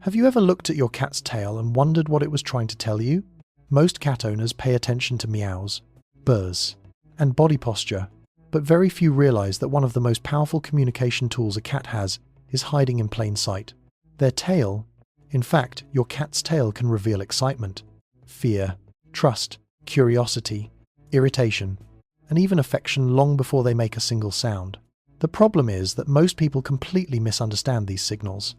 Have you ever looked at your cat's tail and wondered what it was trying to tell you? Most cat owners pay attention to meows, purrs, and body posture, but very few realize that one of the most powerful communication tools a cat has is hiding in plain sight. Their tail. In fact, your cat's tail can reveal excitement, fear, trust, curiosity, irritation, and even affection long before they make a single sound. The problem is that most people completely misunderstand these signals.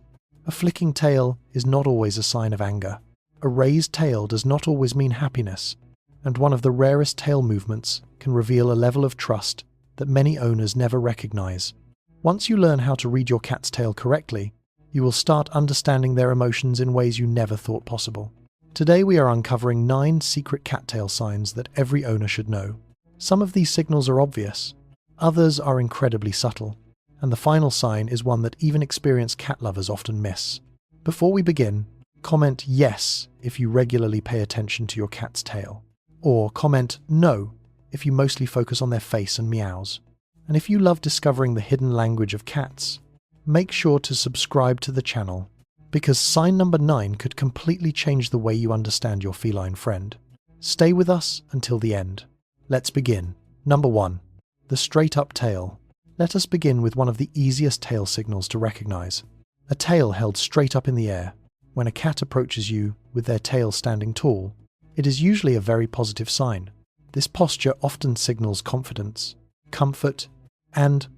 A flicking tail is not always a sign of anger. A raised tail does not always mean happiness, and one of the rarest tail movements can reveal a level of trust that many owners never recognize. Once you learn how to read your cat's tail correctly, you will start understanding their emotions in ways you never thought possible. Today we are uncovering 9 secret cattail signs that every owner should know. Some of these signals are obvious, others are incredibly subtle, and the final sign is one that even experienced cat lovers often miss. Before we begin, comment yes if you regularly pay attention to your cat's tail, or comment no if you mostly focus on their face and meows. And if you love discovering the hidden language of cats, make sure to subscribe to the channel, because sign number 9 could completely change the way you understand your feline friend. Stay with us until the end. Let's begin. Number 1. The straight up tail. Let us begin with one of the easiest tail signals to recognize. A tail held straight up in the air. When a cat approaches you with their tail standing tall, it is usually a very positive sign. This posture often signals confidence, comfort, and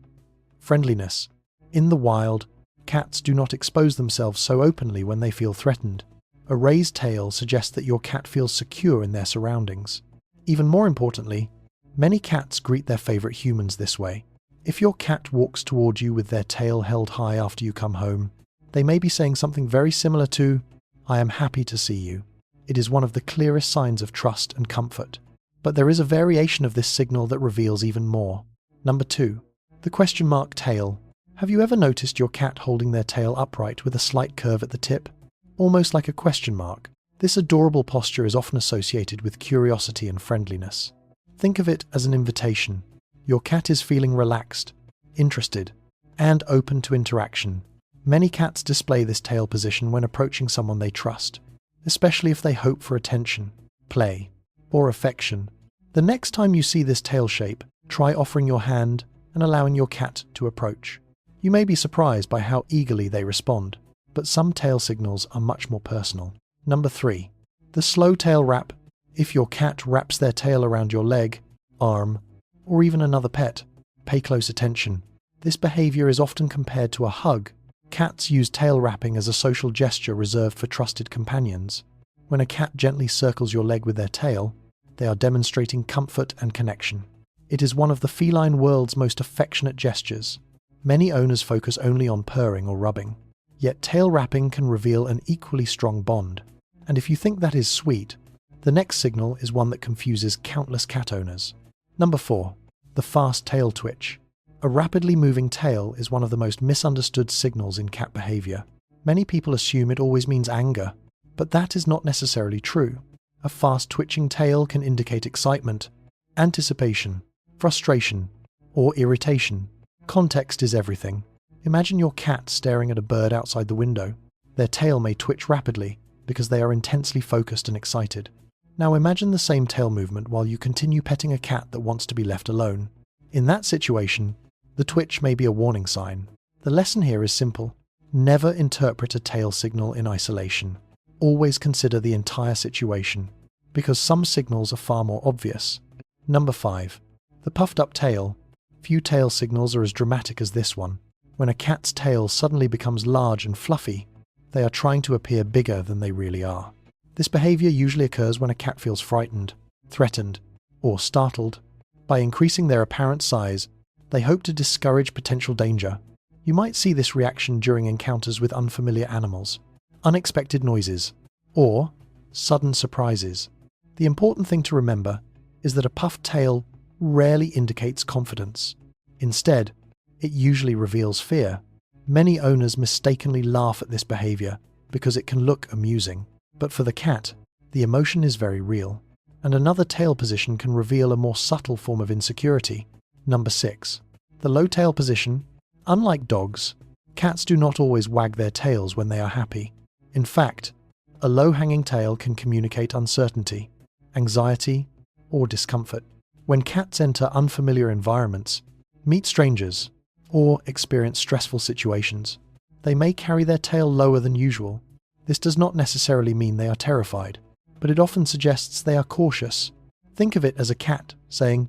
friendliness. In the wild, cats do not expose themselves so openly when they feel threatened. A raised tail suggests that your cat feels secure in their surroundings. Even more importantly, many cats greet their favorite humans this way. If your cat walks toward you with their tail held high after you come home, they may be saying something very similar to, "I am happy to see you." It is one of the clearest signs of trust and comfort. But there is a variation of this signal that reveals even more. Number 2. The question mark tail. Have you ever noticed your cat holding their tail upright with a slight curve at the tip? Almost like a question mark. This adorable posture is often associated with curiosity and friendliness. Think of it as an invitation. Your cat is feeling relaxed, interested, and open to interaction. Many cats display this tail position when approaching someone they trust, especially if they hope for attention, play, or affection. The next time you see this tail shape, try offering your hand and allowing your cat to approach. You may be surprised by how eagerly they respond, but some tail signals are much more personal. Number 3. The slow tail wrap. If your cat wraps their tail around your leg, arm, or even another pet, pay close attention. This behavior is often compared to a hug. Cats use tail wrapping as a social gesture reserved for trusted companions. When a cat gently circles your leg with their tail, they are demonstrating comfort and connection. It is one of the feline world's most affectionate gestures. Many owners focus only on purring or rubbing, yet tail wrapping can reveal an equally strong bond. And if you think that is sweet, the next signal is one that confuses countless cat owners. Number 4. The fast tail twitch. A rapidly moving tail is one of the most misunderstood signals in cat behavior. Many people assume it always means anger, but that is not necessarily true. A fast twitching tail can indicate excitement, anticipation, frustration, or irritation. Context is everything. Imagine your cat staring at a bird outside the window. Their tail may twitch rapidly because they are intensely focused and excited. Now imagine the same tail movement while you continue petting a cat that wants to be left alone. In that situation, the twitch may be a warning sign. The lesson here is simple. Never interpret a tail signal in isolation. Always consider the entire situation, because some signals are far more obvious. Number 5. The puffed up tail. Few tail signals are as dramatic as this one. When a cat's tail suddenly becomes large and fluffy, they are trying to appear bigger than they really are. This behavior usually occurs when a cat feels frightened, threatened, or startled. By increasing their apparent size, they hope to discourage potential danger. You might see this reaction during encounters with unfamiliar animals, unexpected noises, or sudden surprises. The important thing to remember is that a puffed tail rarely indicates confidence. Instead, it usually reveals fear. Many owners mistakenly laugh at this behavior because it can look amusing. But for the cat, the emotion is very real. And another tail position can reveal a more subtle form of insecurity. Number 6. The low tail position. Unlike dogs, cats do not always wag their tails when they are happy. In fact, a low-hanging tail can communicate uncertainty, anxiety, or discomfort. When cats enter unfamiliar environments, meet strangers, or experience stressful situations, they may carry their tail lower than usual. This does not necessarily mean they are terrified, but it often suggests they are cautious. Think of it as a cat saying,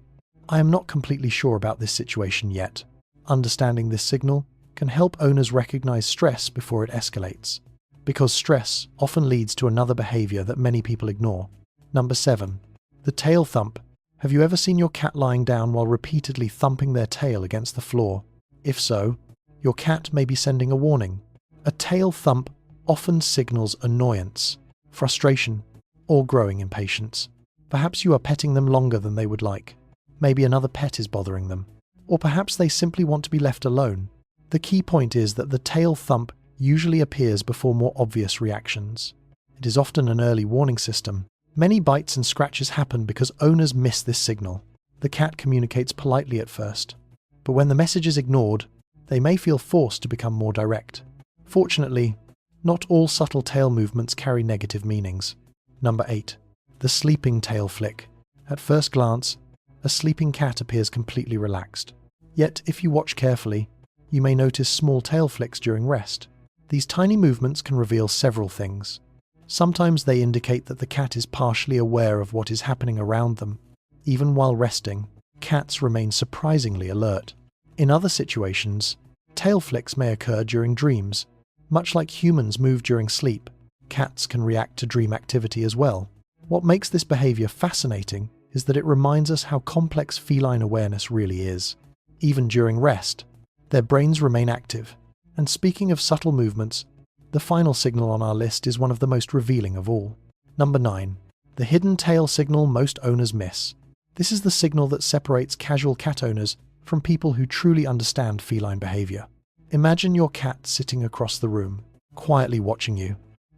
"I am not completely sure about this situation yet." Understanding this signal can help owners recognize stress before it escalates, because stress often leads to another behavior that many people ignore. Number 7. The tail thump. Have you ever seen your cat lying down while repeatedly thumping their tail against the floor? If so, your cat may be sending a warning. A tail thump often signals annoyance, frustration, or growing impatience. Perhaps you are petting them longer than they would like. Maybe another pet is bothering them. Or perhaps they simply want to be left alone. The key point is that the tail thump usually appears before more obvious reactions. It is often an early warning system. Many bites and scratches happen because owners miss this signal. The cat communicates politely at first, but when the message is ignored, they may feel forced to become more direct. Fortunately, not all subtle tail movements carry negative meanings. Number 8. The sleeping tail flick. At first glance, a sleeping cat appears completely relaxed. Yet, if you watch carefully, you may notice small tail flicks during rest. These tiny movements can reveal several things. Sometimes they indicate that the cat is partially aware of what is happening around them. Even while resting, cats remain surprisingly alert. In other situations, tail flicks may occur during dreams. Much like humans move during sleep, cats can react to dream activity as well. What makes this behavior fascinating is that it reminds us how complex feline awareness really is. Even during rest, their brains remain active. And speaking of subtle movements, the final signal on our list is one of the most revealing of all. Number 9. The hidden tail signal most owners miss. This is the signal that separates casual cat owners from people who truly understand feline behavior. Imagine your cat sitting across the room, quietly watching you.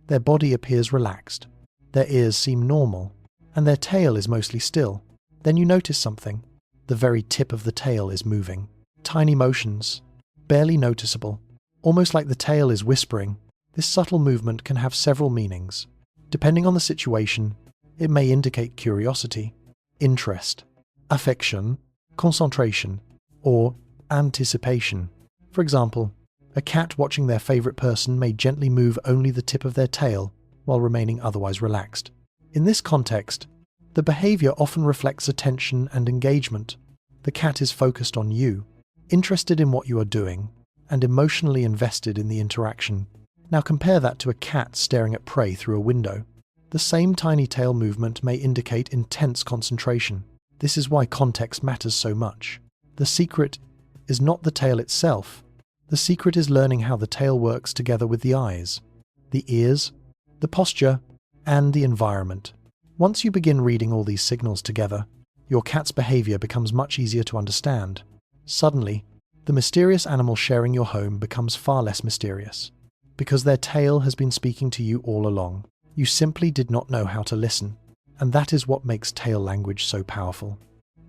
Their body appears relaxed, their ears seem normal, and their tail is mostly still. Then you notice something. The very tip of the tail is moving. Tiny motions, barely noticeable, almost like the tail is whispering. This subtle movement can have several meanings. Depending on the situation, it may indicate curiosity, interest, affection, concentration, or anticipation. For example, a cat watching their favorite person may gently move only the tip of their tail while remaining otherwise relaxed. In this context, the behavior often reflects attention and engagement. The cat is focused on you, interested in what you are doing, and emotionally invested in the interaction. Now compare that to a cat staring at prey through a window. The same tiny tail movement may indicate intense concentration. This is why context matters so much. The secret is not the tail itself. The secret is learning how the tail works together with the eyes, the ears, the posture, and the environment. Once you begin reading all these signals together, your cat's behavior becomes much easier to understand. Suddenly, the mysterious animal sharing your home becomes far less mysterious, because their tail has been speaking to you all along. You simply did not know how to listen, and that is what makes tail language so powerful.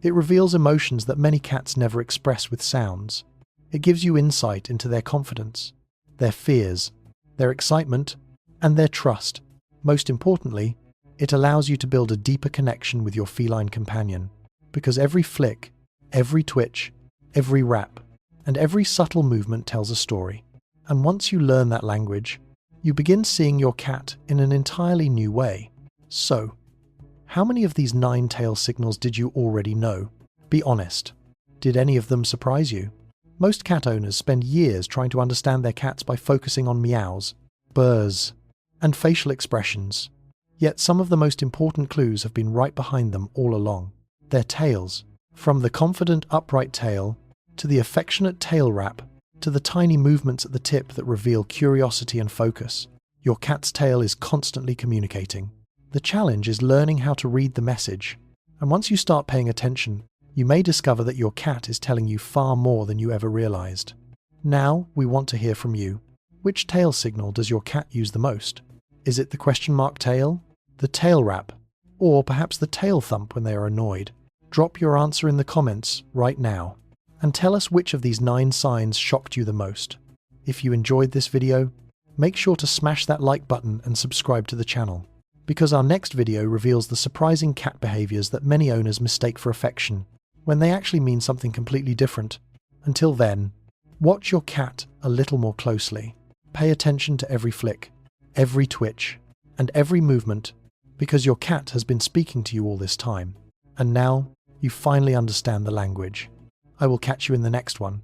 It reveals emotions that many cats never express with sounds. It gives you insight into their confidence, their fears, their excitement, and their trust. Most importantly, it allows you to build a deeper connection with your feline companion, because every flick, every twitch, every wrap, and every subtle movement tells a story. And once you learn that language, you begin seeing your cat in an entirely new way. So, how many of these 9 tail signals did you already know? Be honest. Did any of them surprise you? Most cat owners spend years trying to understand their cats by focusing on meows, purrs, and facial expressions. Yet some of the most important clues have been right behind them all along. Their tails. From the confident upright tail, to the affectionate tail wrap, to the tiny movements at the tip that reveal curiosity and focus, your cat's tail is constantly communicating. The challenge is learning how to read the message. And once you start paying attention, you may discover that your cat is telling you far more than you ever realized. Now, we want to hear from you. Which tail signal does your cat use the most? Is it the question mark tail, the tail wrap, or perhaps the tail thump when they are annoyed? Drop your answer in the comments right now, and tell us which of these 9 signs shocked you the most. If you enjoyed this video, Make sure to smash that like button and subscribe to the channel, because our next video reveals the surprising cat behaviors that many owners mistake for affection, when they actually mean something completely different. Until then, watch your cat a little more closely. Pay attention to every flick, every twitch, and every movement, because your cat has been speaking to you all this time, and now you finally understand the language. I will catch you in the next one.